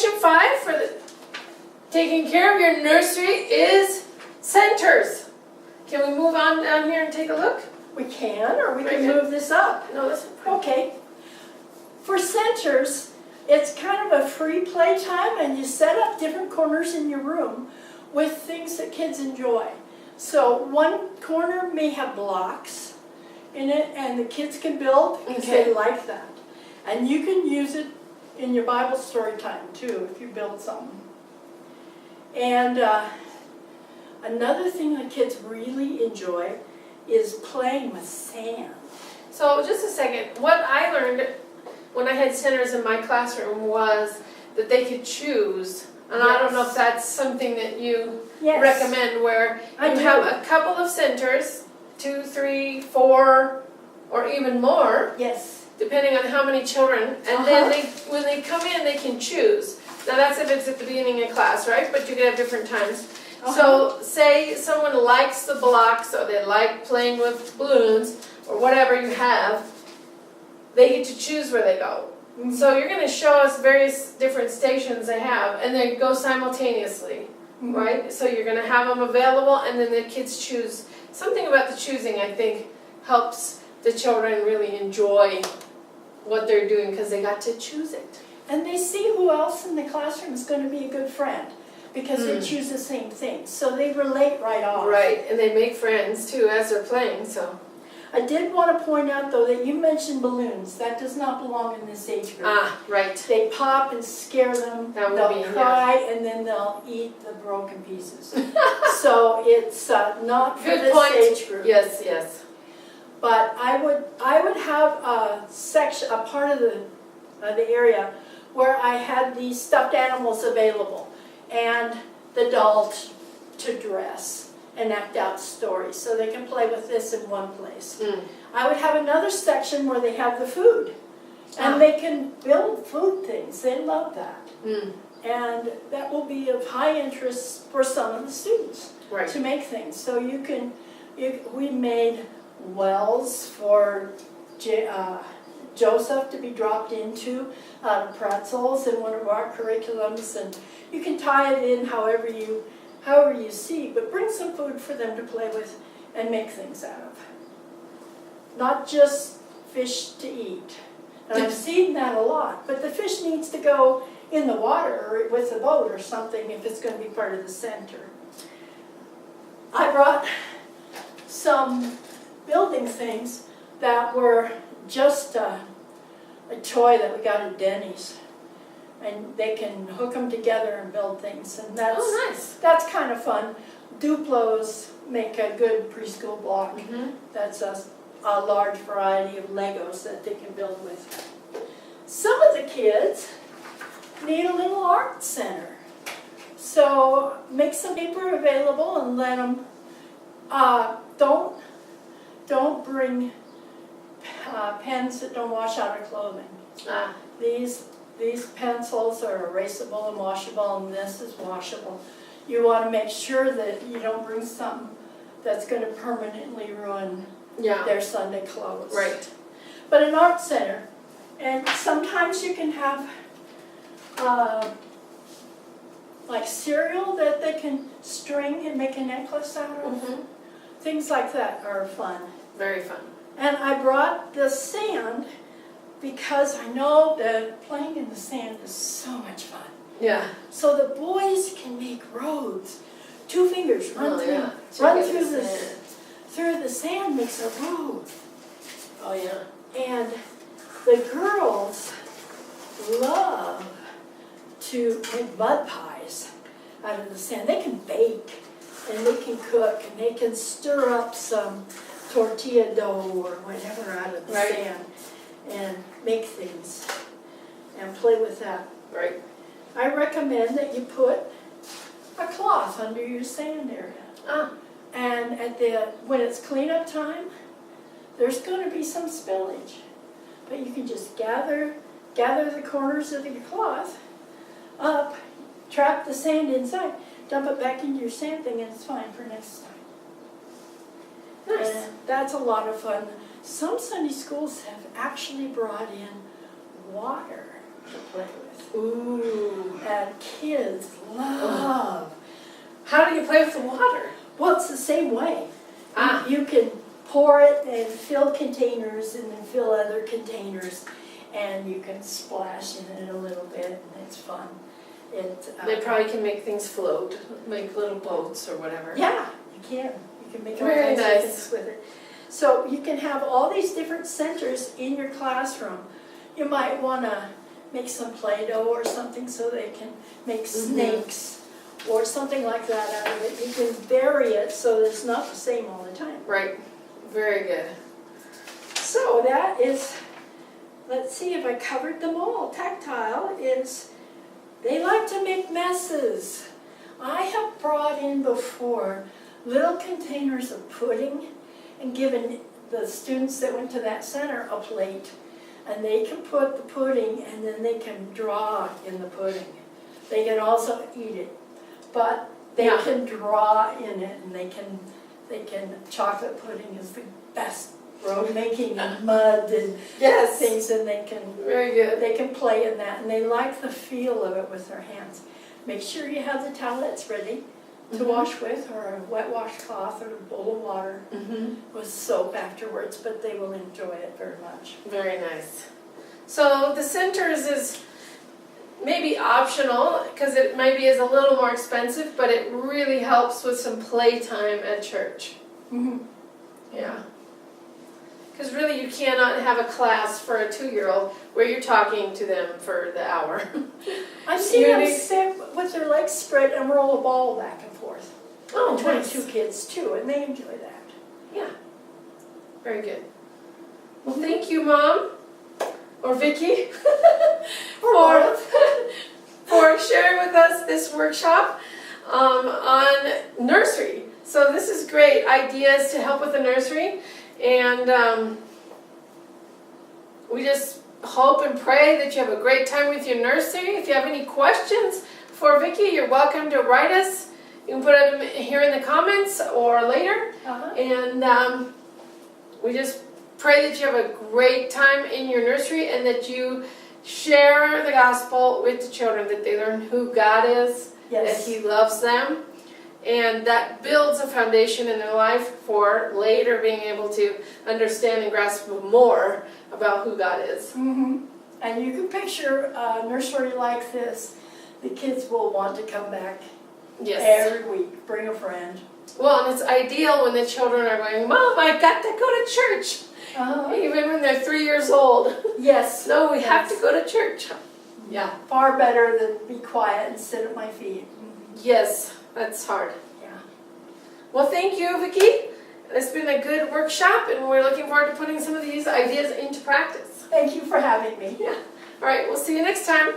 section 5 for taking care of your nursery is centers. Can we move on down here and take a look? We can, or we Very can good. move this up. No, this is Okay. For centers, it's kind of a free play time, and you set up different corners in your room with things that kids enjoy. So one corner may have blocks in it, and the kids can build because Okay. they like that. And you can use it in your Bible story time too, if you build something. And another thing that kids really enjoy is playing with sand. So just a second, what I learned when I had centers in my classroom was that they could choose, and I don't know if that's something that you Yes. recommend, where I you do. have a couple of centers, 2, 3, 4, or even more, Yes. depending on how many children, and then when they come in, they can choose. Now that's if it's at the beginning of class, right? But you can have different times. So say someone likes the blocks, or they like playing with balloons, or whatever you have, they get to choose where they go. So you're going to show us various different stations they have, and they go simultaneously, right? So you're going to have them available, and then the kids choose. Something about the choosing, I think, helps the children really enjoy what they're doing because they got to choose it. And they see who else in the classroom is going to be a good friend because they choose the same thing. So they relate right off. Right, and they make friends too as they're playing, so. I did want to point out though that you mentioned balloons. That does not belong in this age group. Ah, right. They pop and scare them, That would they'll be, cry, and then they'll eat the broken pieces. So it's not for Good this point. age group. Yes, yes. But I would have a section, a part of the area where I had these stuffed animals available and the doll to dress and act out stories, so they can play with this in one place. I would have another section where they have the food, and they can build food things. They love that. And that will be of high interest for some of the students Right. to make things. So we made wells for Joseph to be dropped into pretzels in one of our curriculums, and you can tie it in however you see, but bring some food for them to play with and make things out of. Not just fish to eat. And I've seen that a lot, but the fish needs to go in the water or with a boat or something if it's going to be part of the center. I brought some building things that were just a toy that we got at Denny's. And they can hook them together and build things, and nice. that's kind of fun. Duplos make a good preschool block. That's a large variety of Legos that they can build with. Some of the kids need a little art center, so make some paper available and let them. Don't bring pens that don't wash out of clothing. These pencils are erasable and washable, and this is washable. You want to make sure that you don't bring something that's going to permanently ruin their Sunday clothes. Right. But an art center, and sometimes you can have like cereal that they can string and make a necklace out of. Things like that are fun. Very fun. And I brought the sand because I know that playing in the sand is so much fun. Yeah. So the boys can make roads. 2 fingers run through the sand makes a road. Oh yeah. And the girls love to make mud pies out of the sand. They can bake and they can cook and they can stir up some tortilla dough or whatever out of the sand and make things and play with that. Right. I recommend that you put a cloth under your sand area. And when it's cleanup time, there's going to be some spillage. But you can just gather the corners of the cloth up, trap the sand inside, dump it back into your sand thing, and it's fine for next time. Nice. And that's a lot of fun. Some Sunday schools have actually brought in water to play with. Ooh. And kids love. How do you play with the water? Well, it's the same way. Ah. You can pour it and fill containers and then fill other containers, and you can splash in it a little bit, and it's fun. They probably can make things float, make little boats or whatever. Yeah, you can. You can make all Very kinds of nice. things with it. So you can have all these different centers in your classroom. You might want to make some Play-Doh or something so they can make snakes or something like that out of it. You can vary it so that it's not the same all the time. Right. Very good. So that is, let's see if I covered them all. Tactile is, they like to make messes. I have brought in before little containers of pudding and given the students that went to that center a plate. And they can put the pudding and then they can draw in the pudding. They can also eat it. But they can draw in it, and they can, chocolate pudding is the best road making and mud and things, and they can, Very good. they can play in that, and they like the feel of it with their hands. Make sure you have the towelettes ready to wash with, or a wet washcloth, or a bowl of water with soap afterwards, but they will enjoy it very much. Very nice. So the centers is maybe optional because it maybe is a little more expensive, but it really helps with some playtime at church. Yeah. Because really you cannot have a class for a 2-year-old where you're talking to them for the hour. I've seen them sit with their legs spread and roll a ball back and forth. Oh, and 22 kids too, and they enjoy that. Yeah. Very good. Well, thank you, Mom, or Vicki, for sharing with us this workshop on nursery. So this is great ideas to help with the nursery, and we just hope and pray that you have a great time with your nursery. If you have any questions for Vicki, you're welcome to write us. You can put them here in the comments or later. And we just pray that you have a great time in your nursery and that you share the gospel with the children, that they learn who God is, that He loves them, and that builds a foundation in their life for later being able to understand and grasp more about who God is. And you can picture a nursery like this. The kids will want to come back every week. Bring a friend. Well, and it's ideal when the children are going, Mom, I got to go to church. Even when they're 3 years old. Yes. No, we have to go to church. Yeah. Far better than be quiet and sit at my feet. Yes, that's hard. Yeah. Well, thank you, Vicki. It's been a good workshop, and we're looking forward to putting some of these ideas into practice. Thank you for having me. Yeah. All right, we'll see you next time.